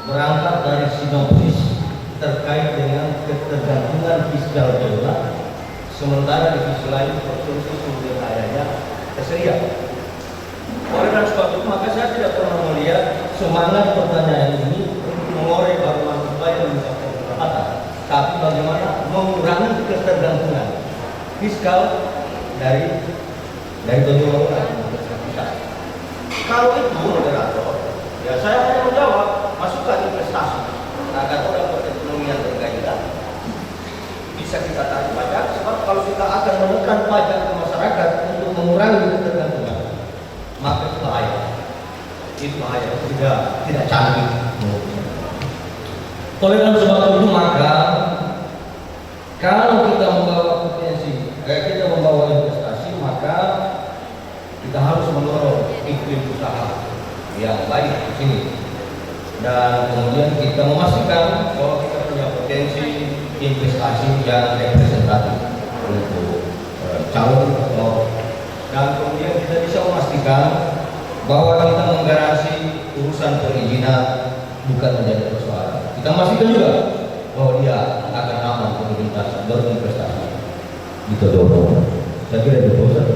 berangkat dari sinopsis terkait dengan ketergantungan fiskal daerah, sementara di sisi lain konsumsi sumber dayanya tersedia. Oleh karena sebab itu, maka saya tidak pernah melihat semangat pertanyaan ini untuk mengorek bagaimana supaya mencapai pendapatan, tapi bagaimana mengurangi ketergantungan fiskal dari pembangunan. Kalau itu moderator, ya saya hanya menjawab, masukkan investasi agar orang perekonomian bergairah, bisa kita tarik pajak. Sebab kalau kita akan menekan pajak ke masyarakat untuk mengurangi ketergantungan, maka itu bahaya. Itu bahaya, tidak canggih. Oleh karena sebab itu, maka kalau kita membawa potensi, kita membawa investasi, maka kita harus mendorong iklim usaha yang baik di sini, dan kemudian kita memastikan bahwa kita punya potensi investasi yang representatif untuk calon, dan kemudian kita bisa memastikan bahwa kita menggaransi urusan perizinan bukan menjadi persoalan. Kita memastikan juga bahwa dia akan aman berinvestasi. Itu dorong. Saya kira itu Ustaz.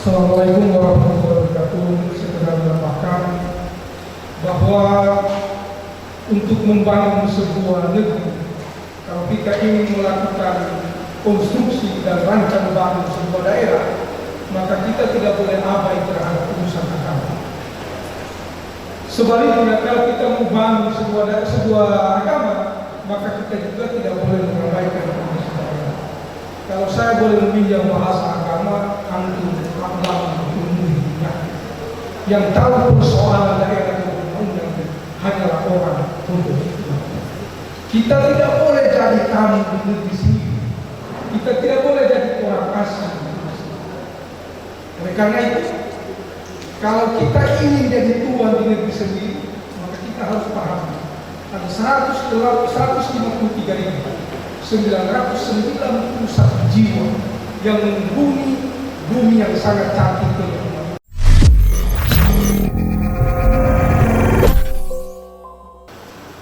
Assalamualaikum warahmatullahi wabarakatuh. Segera menambahkan bahwa untuk membangun sebuah negeri, kalau kita ingin melakukan konstruksi dan rancang bangun sebuah daerah, maka kita tidak boleh abai terhadap urusan agama. Sebaliknya, kalau kita membangun sebuah agama, maka kita juga tidak boleh mengabaikan urusan daerah. Kalau saya boleh meminjam bahasa agama, antum yang tahu persoalan daerah dan undang hanyalah orang bodoh. Kita tidak boleh jadi tamu di negeri sendiri. Kita tidak boleh jadi orang asing. Oleh karena itu, kalau kita ingin jadi tuan di negeri sendiri, maka kita harus paham ada 183.991 jiwa yang menghuni bumi yang sangat cantik ini.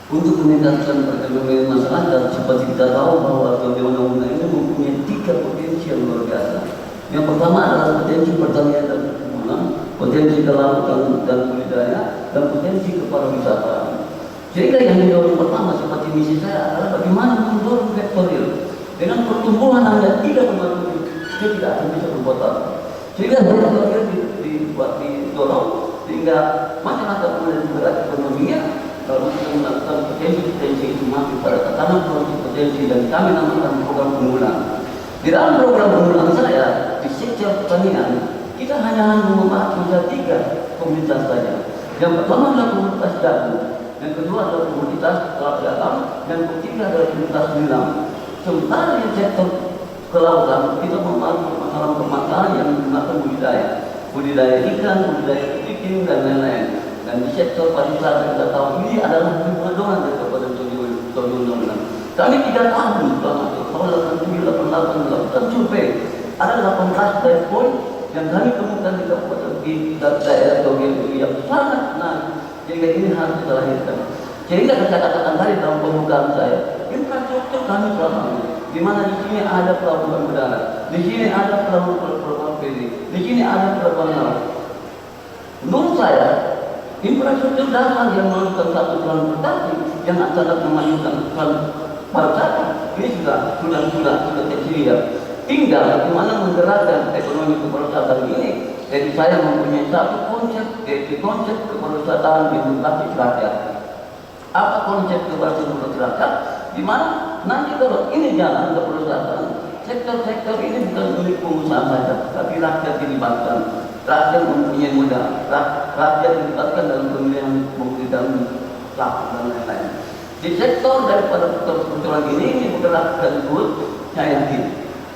Untuk meningkatkan perekonomian masyarakat, seperti kita tahu bahwa undang-undang ini mempunyai 3 potensi yang luar biasa. Yang pertama adalah potensi pertanian dan perkebunan, potensi kelautan dan budidaya, dan potensi kepariwisataan. Sehingga yang didorong pertama seperti misi saya adalah bagaimana mendorong sektor real. Dengan pertumbuhan hanya 3,7, dia tidak akan bisa berbuat apa. Sehingga sektor real dibuat didorong sehingga masyarakat mulai bergerak ekonominya. Kalau kita melakukan potensi itu masuk pada tatanan potensi, dan kami namakan program unggulan. Di dalam program unggulan saya di sektor pertanian, kita hanya membahas saja 3 komoditas saja. Yang pertama adalah komoditas jagung, yang kedua adalah komoditas kelapa, yang ketiga adalah komoditas nilam. Sementara di sektor kelautan kita membahas masalah permasalahan yang menggunakan budidaya ikan, budidaya ikan dan lain-lain. Dan di sektor pariwisata kita tahu ini adalah pedoman daripada tujuan undang-undang. Kami 3 tahun selama tahun 1988 melakukan survei. Ada 18 data point yang kami temukan di kabupaten di daerah Togel yang sangat menarik. Sehingga ini harus kita lahirkan. Sehingga saya katakan tadi dalam pembukaan saya, infrastruktur kami selama ini, di mana di sini ada pelabuhan udara, di sini ada pelabuhan feri, di sini ada pelabuhan laut. Menurut saya, infrastruktur dasar yang melakukan satu transportasi yang sangat memajukan pariwisata ini sudah tersedia. Tinggal bagaimana menggerakkan ekonomi kepariwisataan ini. Jadi saya mempunyai satu konsep, yaitu konsep kepariwisataan yang berbasis rakyat. Apa konsep kepariwisataan berbasis rakyat? Di mana nanti kalau ini jalan kepariwisataan, sektor-sektor ini bukan milik pengusaha saja, tapi rakyat dilibatkan. Rakyat mempunyai modal, rakyat dilibatkan dalam pemilihan pemerintahan dan lain-lain. Di sektor daripada pertukaran ini bergerak sekaligus, saya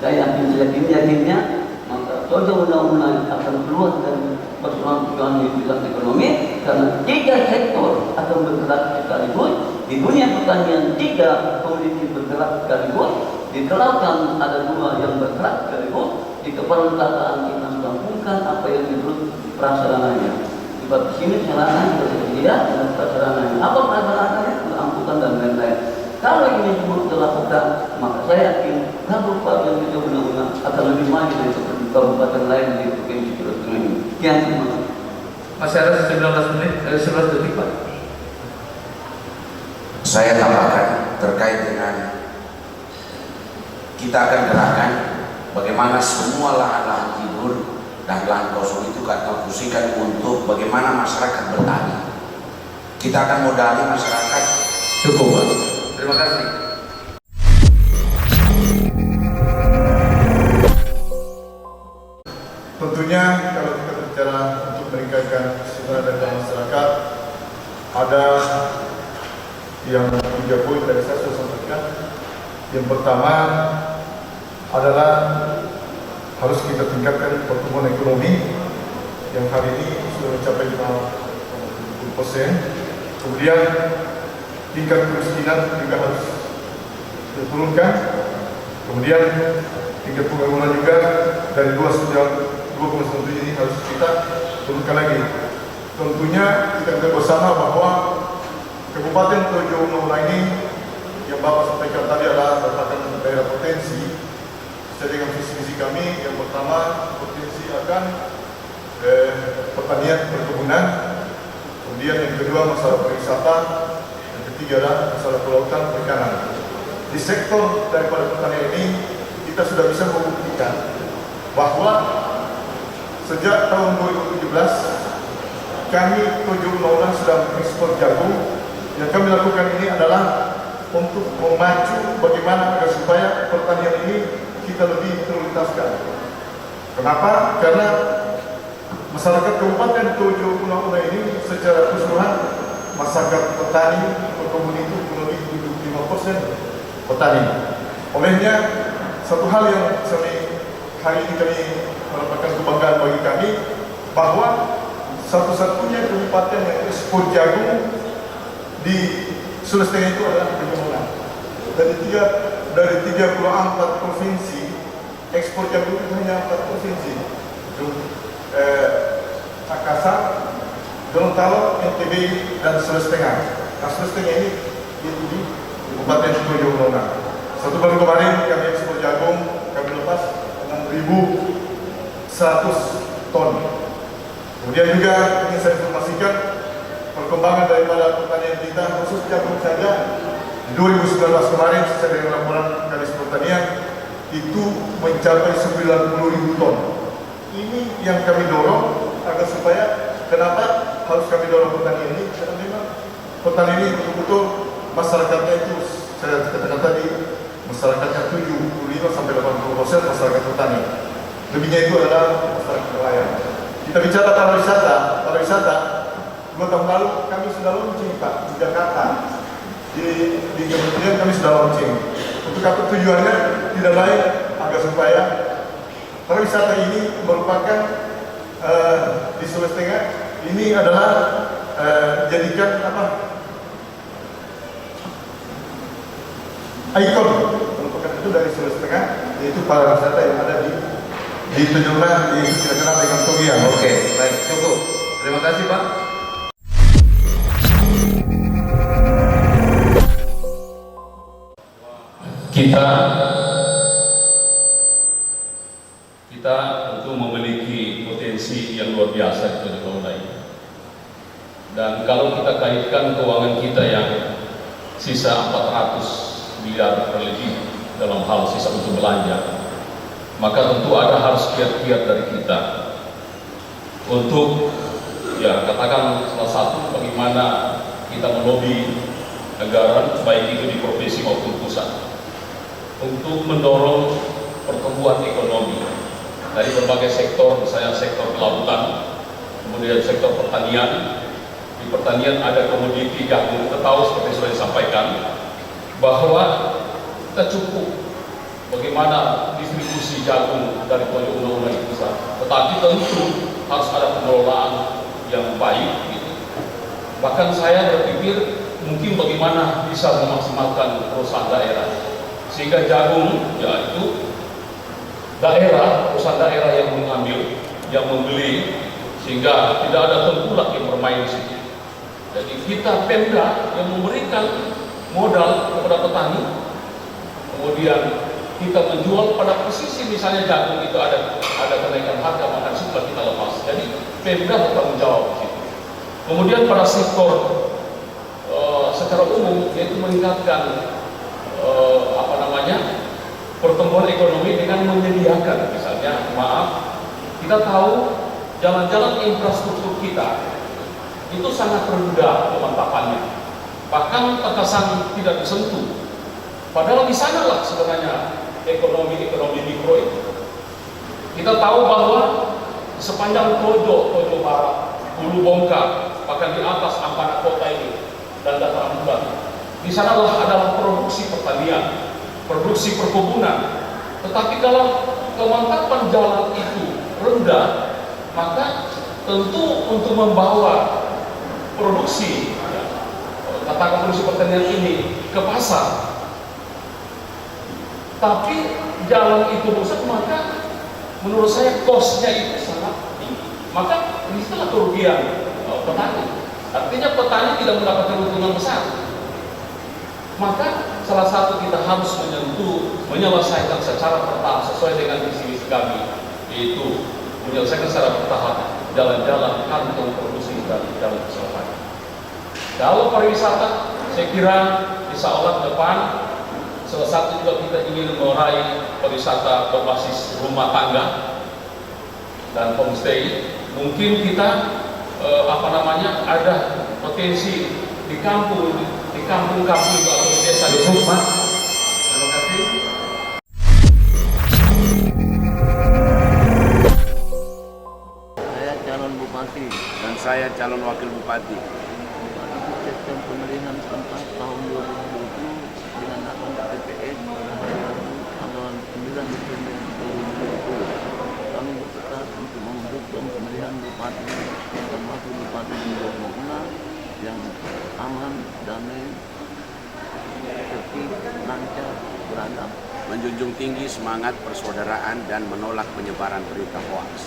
yakinnya maka contoh undang-undang akan keluar dari persoalan di bidang ekonomi, karena 3 sektor akan bergerak sekaligus. Di dunia pertanian 3 komoditi bergerak sekaligus, di kelautan ada 2 yang bergerak sekaligus, di kepariwisataan kita sudah bukan apa yang disebut prasarananya. sebab di sini celana juga tidak buka celananya. Apa celananya? Angkutan dan lain-lain. Kalau ini semua dilakukan, maka saya yakin kabupaten itu benar-benar akan lebih maju dari kabupaten lain di provinsi Sulawesi Tengah ini. Yang terima. Masih ada 19 menit, 11 detik Pak. Saya tambahkan terkait dengan kita akan gerakan bagaimana semua lahan-lahan tidur dan lahan kosong itu kita fungsikan untuk bagaimana masyarakat bertani. Kita akan modali masyarakat. Cukup Pak. Terima kasih. Tentunya kalau kita bicara untuk meningkatkan kesejahteraan daripada masyarakat, ada yang 3 poin tadi saya sudah sampaikan. Yang pertama adalah harus kita tingkatkan pertumbuhan ekonomi yang hari ini sudah mencapai 50%. Kemudian tingkat kemiskinan juga harus diturunkan. Kemudian tingkat pengangguran juga dari 2,7 ini harus kita turunkan lagi. Tentunya kita bersama bahwa Kabupaten Tojo Uno ini yang Bapak sampaikan tadi adalah merupakan daerah potensi. Sesuai dengan visi-misi kami, yang pertama potensi akan pertanian perkebunan, kemudian yang kedua masalah pariwisata, yang ketiga adalah masalah kelautan perikanan. Di sektor daripada pertanian ini kita sudah bisa membuktikan bahwa sejak tahun 2017 kami Tojo Uno sudah mengekspor jagung. Yang kami lakukan ini adalah untuk memacu bagaimana agar supaya pertanian ini kita lebih prioritaskan. Kenapa? Karena masyarakat Kabupaten Tojo Uno ini secara keseluruhan masyarakat petani perkebun itu kurang lebih 75% petani. Olehnya satu hal yang hari ini kami merupakan kebanggaan bagi kami bahwa satu-satunya kabupaten yang ekspor jagung di Sulawesi Tengah itu adalah Tojo Uno. Dari 34 provinsi ekspor jagung itu hanya 4 provinsi. Makassar, Gorontalo, NTB, dan Sulawesi Tengah. Nah, Sulawesi Tengah ini itu di Kabupaten Tojo Uno. Satu bulan kemarin kami ekspor jagung, kami lepas 6.100 ton. Kemudian juga ingin saya informasikan perkembangan daripada pertanian kita, khusus jagung saja. Di 2019 kemarin, sesuai dengan laporan Kadis Pertanian, itu mencapai 90.000 ton. Ini yang kami dorong agar supaya kenapa harus kami dorong pertanian ini? Karena memang pertanian ini betul-betul masyarakatnya itu, saya katakan tadi, masyarakatnya 75 sampai 80% masyarakat petani. Lebihnya itu adalah masyarakat nelayan. Kita bicara pariwisata. 2 tahun lalu kami sudah launching Pak di Jakarta. Di kementerian kami sudah launching. Untuk apa tujuannya? Tidak lain agar supaya pariwisata ini merupakan di Sulawesi Tengah ini adalah jadikan ikon merupakan itu dari Sulawesi Tengah, yaitu pariwisata yang ada di Tojo Uno yang kita kenal dengan Togian. Oke, baik, cukup. Terima kasih Pak. Kita tentu memiliki potensi yang luar biasa di Tojo Uno ini. Dan kalau kita kaitkan keuangan kita yang sisa 400 miliar lebih dalam hal sisa untuk belanja, maka tentu ada harus kiat-kiat dari kita untuk katakan salah satu bagaimana kita melobi negara baik itu di provinsi maupun pusat untuk mendorong pertumbuhan ekonomi dari berbagai sektor, misalnya sektor kelautan, kemudian sektor pertanian. Di pertanian ada komoditi jagung. Kita tahu seperti sudah disampaikan bahwa kita cukup bagaimana distribusi jagung dari Tojo Uno di pusat, tetapi tentu harus ada pengelolaan yang baik gitu. Bahkan saya berpikir mungkin bagaimana bisa memaksimalkan perusahaan daerah sehingga jagung itu daerah, perusahaan daerah yang mengambil, yang membeli, sehingga tidak ada tengkulak yang bermain di situ. Jadi kita Pemda yang memberikan modal kepada petani, kemudian kita menjual pada posisi misalnya jagung itu ada kenaikan harga, maka sudah kita lepas. Jadi Pemda bertanggung jawab di situ. Kemudian pada sektor secara umum yaitu meningkatkan pertumbuhan ekonomi dengan menyediakan, misalnya kita tahu jalan-jalan infrastruktur kita itu sangat rendah kemantapannya, bahkan terkesan tidak disentuh. Padahal di sanalah sebenarnya ekonomi mikro itu. Kita tahu bahwa di sepanjang Tojo Barat, Hulu Bongkar, bahkan di atas Ampana Kota ini dan dataran Batu, di sanalah adalah produksi pertanian, produksi perkebunan. Tetapi kalau kemantapan jalan itu rendah, maka tentu untuk membawa produksi, katakan produksi pertanian ini ke pasar, tapi jalan itu rusak, maka menurut saya cost-nya itu sangat tinggi. Maka disitulah kerugian petani. Artinya petani tidak mendapatkan keuntungan besar. Maka salah satu kita harus menyelesaikan secara bertahap sesuai dengan visi kami, yaitu menyelesaikan secara bertahap jalan-jalan, kantung produksi dan jalan keselamatan. Kalau pariwisata, saya kira insya Allah ke depan salah satu juga kita ingin meraih pariwisata berbasis rumah tangga dan homestay. Mungkin kita ada potensi di kampung-kampung atau di desa-desa. Terima kasih. Saya calon bupati. Dan saya calon wakil bupati. Sistem pemilihan serentak tahun 2020 dengan akun KPPS pada hari Rabu tanggal 9 Desember 2020. Kami bertekad untuk mewujudkan pemilihan bupati dan wakil bupati di 2020 yang aman, damai, tertib, lancar, beradab. Menjunjung tinggi semangat persaudaraan dan menolak penyebaran berita hoaks.